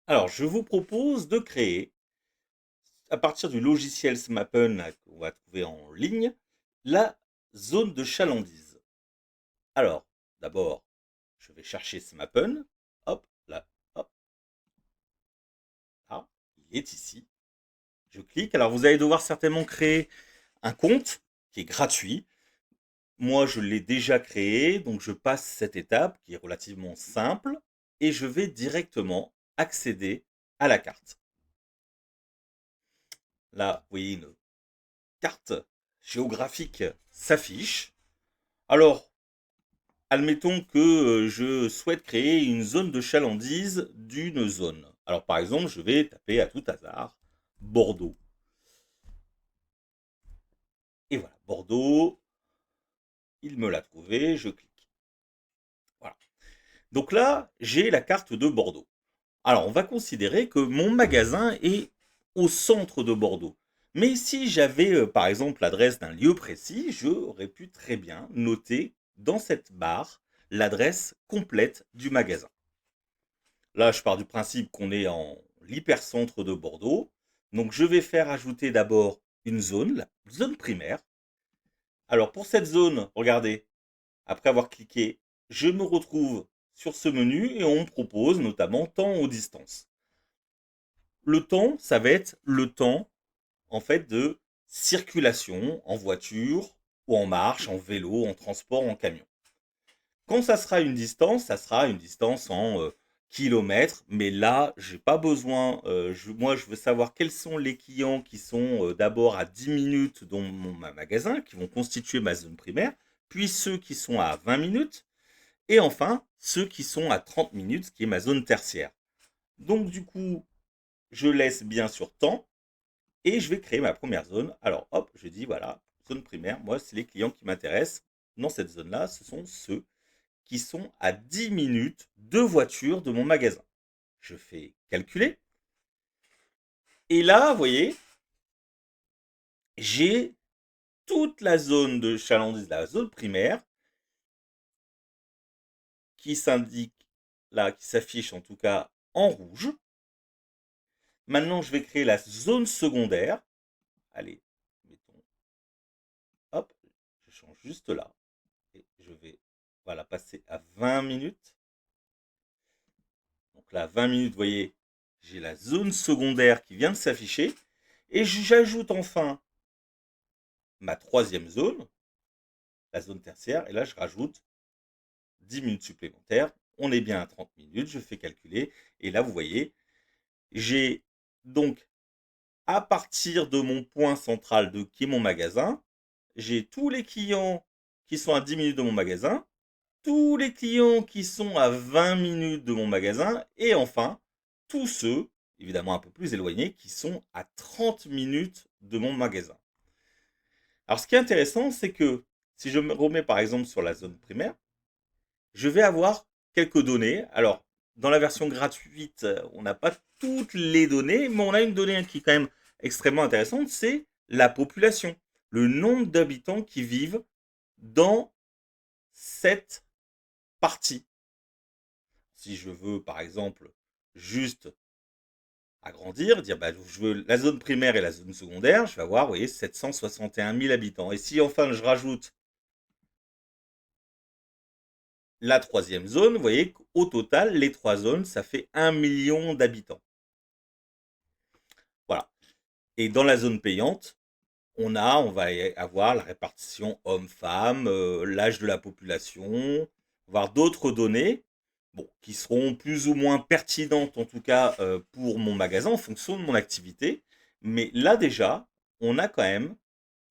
Alors, je vous propose de créer, à partir du logiciel SMAPN là, qu'on va trouver en ligne, la zone de chalandise. Alors, d'abord, je vais chercher SMAPN. Hop, là, hop, là, il est ici. Je clique. Alors, vous allez devoir certainement créer un compte qui est gratuit. Moi, je l'ai déjà créé, donc je passe cette étape qui est relativement simple et je vais directement accéder à la carte. Là, vous voyez une carte géographique s'affiche. Alors, admettons que je souhaite créer une zone de chalandise d'une zone. Alors, par exemple, je vais taper à tout hasard Bordeaux. Et voilà, Bordeaux, il me l'a trouvé, je clique. Voilà. Donc là, j'ai la carte de Bordeaux. Alors, on va considérer que mon magasin est au centre de Bordeaux. Mais si j'avais, par exemple, l'adresse d'un lieu précis, j'aurais pu très bien noter dans cette barre l'adresse complète du magasin. Là, je pars du principe qu'on est en l'hypercentre de Bordeaux. Donc, je vais faire ajouter d'abord une zone, la zone primaire. Alors, pour cette zone, regardez, après avoir cliqué, je me retrouve sur ce menu et on me propose notamment temps aux distances. Le temps, ça va être le temps en fait de circulation en voiture ou en marche, en vélo, en transport, en camion. Quand ça sera une distance en kilomètres, mais là, j'ai pas besoin, moi je veux savoir quels sont les clients qui sont d'abord à 10 minutes dans mon magasin, qui vont constituer ma zone primaire, puis ceux qui sont à 20 minutes, et enfin ceux qui sont à 30 minutes, ce qui est ma zone tertiaire. Donc du coup, je laisse bien sur temps, et je vais créer ma première zone. Alors, hop, je dis, voilà, zone primaire, moi, c'est les clients qui m'intéressent. Dans cette zone-là, ce sont ceux qui sont à 10 minutes de voiture de mon magasin. Je fais calculer. Et là, vous voyez, j'ai toute la zone de chalandise, la zone primaire, qui s'indique là, qui s'affiche en tout cas en rouge. Maintenant, je vais créer la zone secondaire. Allez, mettons, hop, je change juste là. Et je vais voilà, passer à 20 minutes. Donc là, 20 minutes, vous voyez, j'ai la zone secondaire qui vient de s'afficher. Et j'ajoute enfin ma troisième zone, la zone tertiaire. Et là, je rajoute 10 minutes supplémentaires. On est bien à 30 minutes, je fais calculer. Et là, vous voyez, j'ai donc, à partir de mon point central qui est mon magasin, j'ai tous les clients qui sont à 10 minutes de mon magasin, tous les clients qui sont à 20 minutes de mon magasin, et enfin, tous ceux, évidemment un peu plus éloignés, qui sont à 30 minutes de mon magasin. Alors ce qui est intéressant, c'est que si je me remets par exemple sur la zone primaire, je vais avoir quelques données. Alors, dans la version gratuite, on n'a pas toutes les données, mais on a une donnée qui est quand même extrêmement intéressante, c'est la population, le nombre d'habitants qui vivent dans cette partie. Si je veux, par exemple, juste agrandir, dire bah, je veux la zone primaire et la zone secondaire, je vais avoir, vous voyez, 761 000 habitants. Et si enfin je rajoute la troisième zone, vous voyez qu'au total, les trois zones, ça fait 1 million d'habitants. Voilà. Et dans la zone payante, on va avoir la répartition homme-femme, l'âge de la population, voir d'autres données, bon, qui seront plus ou moins pertinentes en tout cas pour mon magasin en fonction de mon activité. Mais là déjà, on a quand même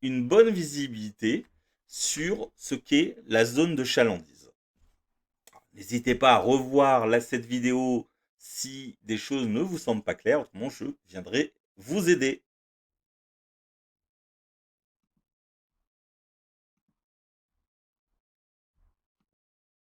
une bonne visibilité sur ce qu'est la zone de chalandise. N'hésitez pas à revoir cette vidéo si des choses ne vous semblent pas claires, autrement je viendrai vous aider.